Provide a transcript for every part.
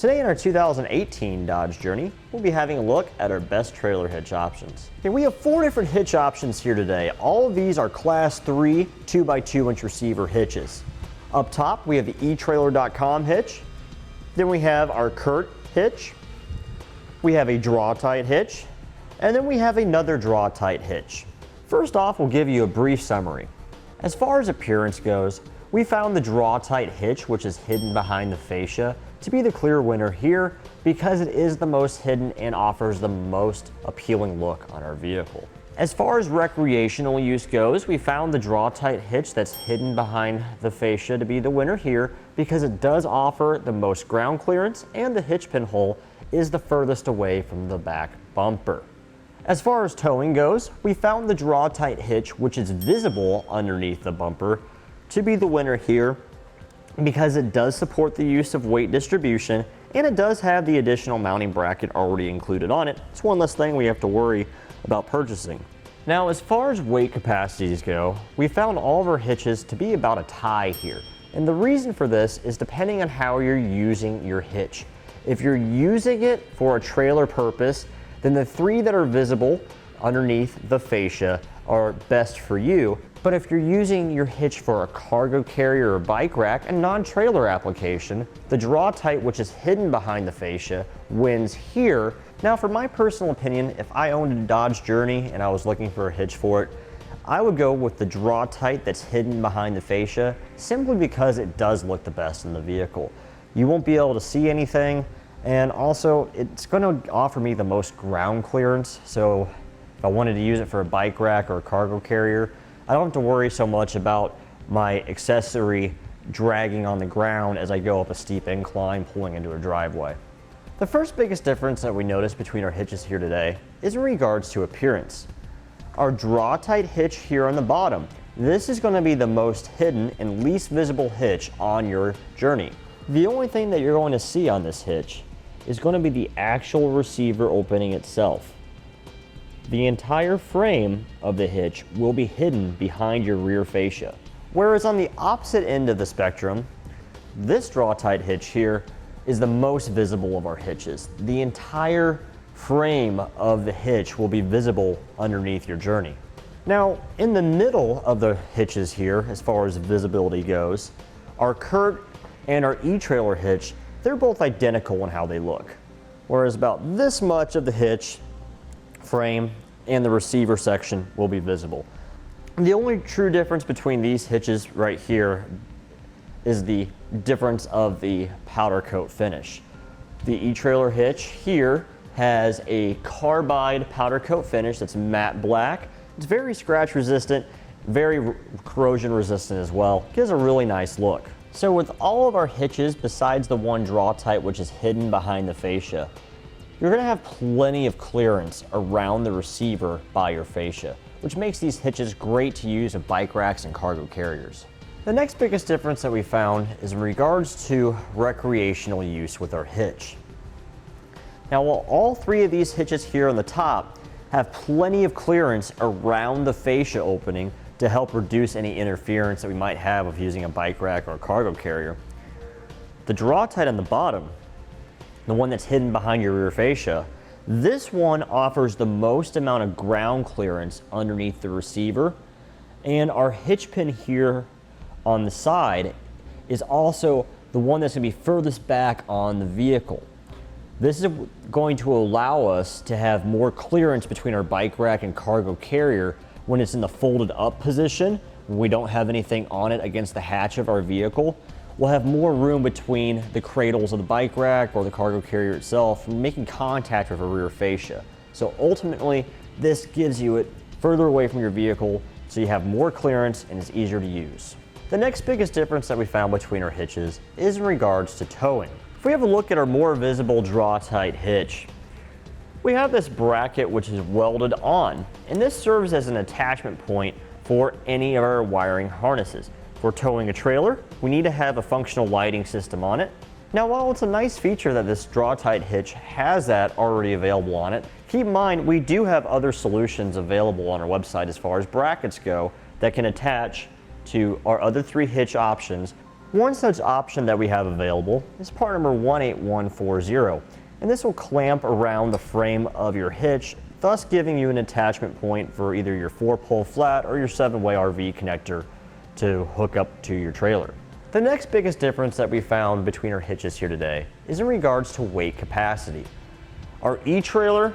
Today in our 2018 Dodge Journey, we'll be having a look at our best trailer hitch options. Okay, we have 4 different hitch options here today. All of these are Class 3 2x2 inch receiver hitches. Up top, we have the etrailer.com hitch. Then we have our CURT hitch. We have a Draw-Tite hitch. And then we have another Draw-Tite hitch. First off, we'll give you a brief summary. As far as appearance goes, we found the Draw-Tite hitch, which is hidden behind the fascia, to be the clear winner here because it is the most hidden and offers the most appealing look on our vehicle. As far as recreational use goes, we found the Draw-Tite hitch that's hidden behind the fascia to be the winner here because it does offer the most ground clearance and the hitch pin hole is the furthest away from the back bumper. As far as towing goes, we found the Draw-Tite hitch, which is visible underneath the bumper, to be the winner here because it does support the use of weight distribution and it does have the additional mounting bracket already included on it. It's one less thing we have to worry about purchasing. Now, as far as weight capacities go, we found all of our hitches to be about a tie here. And the reason for this is depending on how you're using your hitch. If you're using it for a trailer purpose, then the 3 that are visible underneath the fascia are best for you. But if you're using your hitch for a cargo carrier or bike rack, a non-trailer application, the Draw-Tite, which is hidden behind the fascia, wins here. Now, for my personal opinion, if I owned a Dodge Journey and I was looking for a hitch for it, I would go with the Draw-Tite that's hidden behind the fascia, simply because it does look the best in the vehicle. You won't be able to see anything, and also it's going to offer me the most ground clearance. So if I wanted to use it for a bike rack or a cargo carrier, I don't have to worry so much about my accessory dragging on the ground as I go up a steep incline pulling into a driveway. The first biggest difference that we notice between our hitches here today is in regards to appearance. Our Draw-Tite hitch here on the bottom, this is going to be the most hidden and least visible hitch on your Journey. The only thing that you're going to see on this hitch is going to be the actual receiver opening itself. The entire frame of the hitch will be hidden behind your rear fascia. Whereas on the opposite end of the spectrum, this Draw-Tite hitch here is the most visible of our hitches. The entire frame of the hitch will be visible underneath your Journey. Now, in the middle of the hitches here, as far as visibility goes, our CURT and our etrailer hitch, they're both identical in how they look. Whereas about this much of the hitch frame and the receiver section will be visible. The only true difference between these hitches right here is the difference of the powder coat finish. The etrailer hitch here has a carbide powder coat finish that's matte black. It's very scratch resistant, very corrosion resistant as well. Gives a really nice look. So with all of our hitches besides the one Draw-Tite, which is hidden behind the fascia, you're going to have plenty of clearance around the receiver by your fascia, which makes these hitches great to use with bike racks and cargo carriers. The next biggest difference that we found is in regards to recreational use with our hitch. Now, while all 3 of these hitches here on the top have plenty of clearance around the fascia opening to help reduce any interference that we might have with using a bike rack or a cargo carrier, the Draw-Tite on the bottom, the one that's hidden behind your rear fascia, this one offers the most amount of ground clearance underneath the receiver, and our hitch pin here on the side is also the one that's going to be furthest back on the vehicle. This is going to allow us to have more clearance between our bike rack and cargo carrier when it's in the folded up position, when we don't have anything on it against the hatch of our vehicle. We'll have more room between the cradles of the bike rack or the cargo carrier itself, making contact with a rear fascia. So ultimately, this gives you it further away from your vehicle so you have more clearance and it's easier to use. The next biggest difference that we found between our hitches is in regards to towing. If we have a look at our more visible Draw-Tite hitch, we have this bracket which is welded on, and this serves as an attachment point for any of our wiring harnesses. If we're towing a trailer, we need to have a functional lighting system on it. Now, while it's a nice feature that this Draw-Tite hitch has that already available on it, keep in mind we do have other solutions available on our website as far as brackets go that can attach to our other 3 hitch options One such option that we have available is part number 18140, and this will clamp around the frame of your hitch, thus giving you an attachment point for either your 4-pole flat or your 7-way RV connector to hook up to your trailer. The next biggest difference that we found between our hitches here today is in regards to weight capacity. Our etrailer,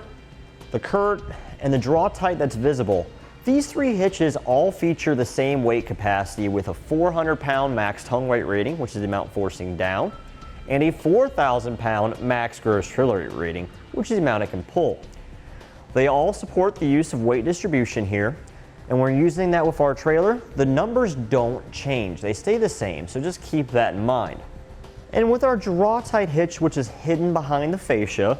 the CURT, and the Draw-Tite that's visible, these 3 hitches all feature the same weight capacity with a 400-pound max tongue weight rating, which is the amount forcing down, and a 4,000-pound max gross trailer weight rating, which is the amount it can pull. They all support the use of weight distribution here, and we're using that with our trailer. The numbers don't change, they stay the same, so just keep that in mind. And with our Draw-Tite hitch, which is hidden behind the fascia,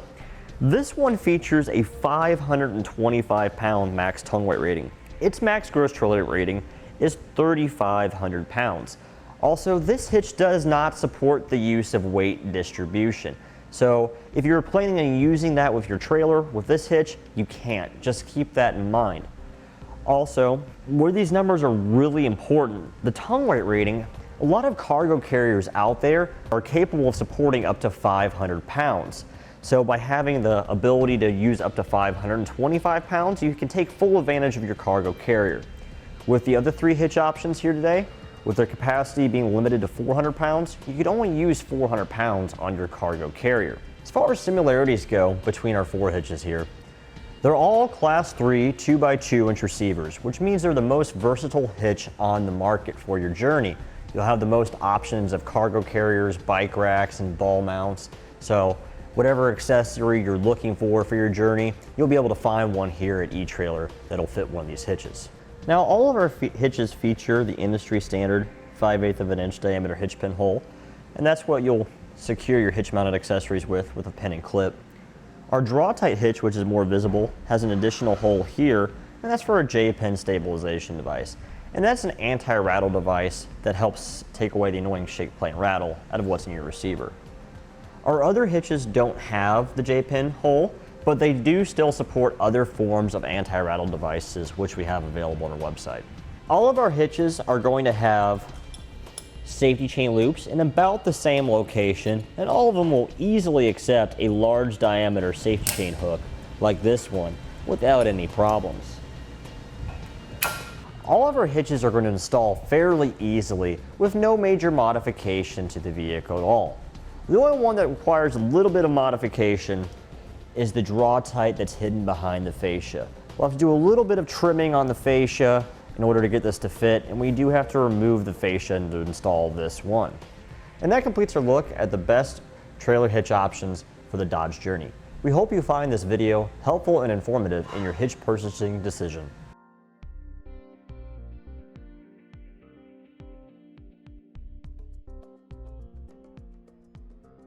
this one features a 525-pound max tongue weight rating. Its max gross trailer weight rating is 3,500 pounds. Also, this hitch does not support the use of weight distribution. So if you're planning on using that with your trailer with this hitch, you can't. Just keep that in mind. Also, where these numbers are really important, the tongue weight rating, a lot of cargo carriers out there are capable of supporting up to 500 pounds. So by having the ability to use up to 525 pounds, you can take full advantage of your cargo carrier. With the other 3 hitch options here today, with their capacity being limited to 400 pounds, you could only use 400 pounds on your cargo carrier. As far as similarities go between our 4 hitches here, they're all Class 3 2x2-inch receivers, which means they're the most versatile hitch on the market for your journey. You'll have the most options of cargo carriers, bike racks, and ball mounts. So whatever accessory you're looking for your journey, you'll be able to find one here at eTrailer that'll fit one of these hitches. Now, all of our hitches feature the industry standard 5/8 of an inch diameter hitch pin hole, and that's what you'll secure your hitch mounted accessories with a pin and clip. Our Draw-Tite hitch, which is more visible, has an additional hole here, and that's for a J-pin stabilization device. And that's an anti-rattle device that helps take away the annoying shake, play, and rattle out of what's in your receiver. Our other hitches don't have the J-pin hole, but they do still support other forms of anti-rattle devices which we have available on our website. All of our hitches are going to have safety chain loops in about the same location, and all of them will easily accept a large diameter safety chain hook like this one without any problems. All of our hitches are going to install fairly easily with no major modification to the vehicle at all. The only one that requires a little bit of modification is the Draw-Tite that's hidden behind the fascia. We'll have to do a little bit of trimming on the fascia in order to get this to fit, and we do have to remove the fascia to install this one. And that completes our look at the best trailer hitch options for the Dodge Journey. We hope you find this video helpful and informative in your hitch purchasing decision.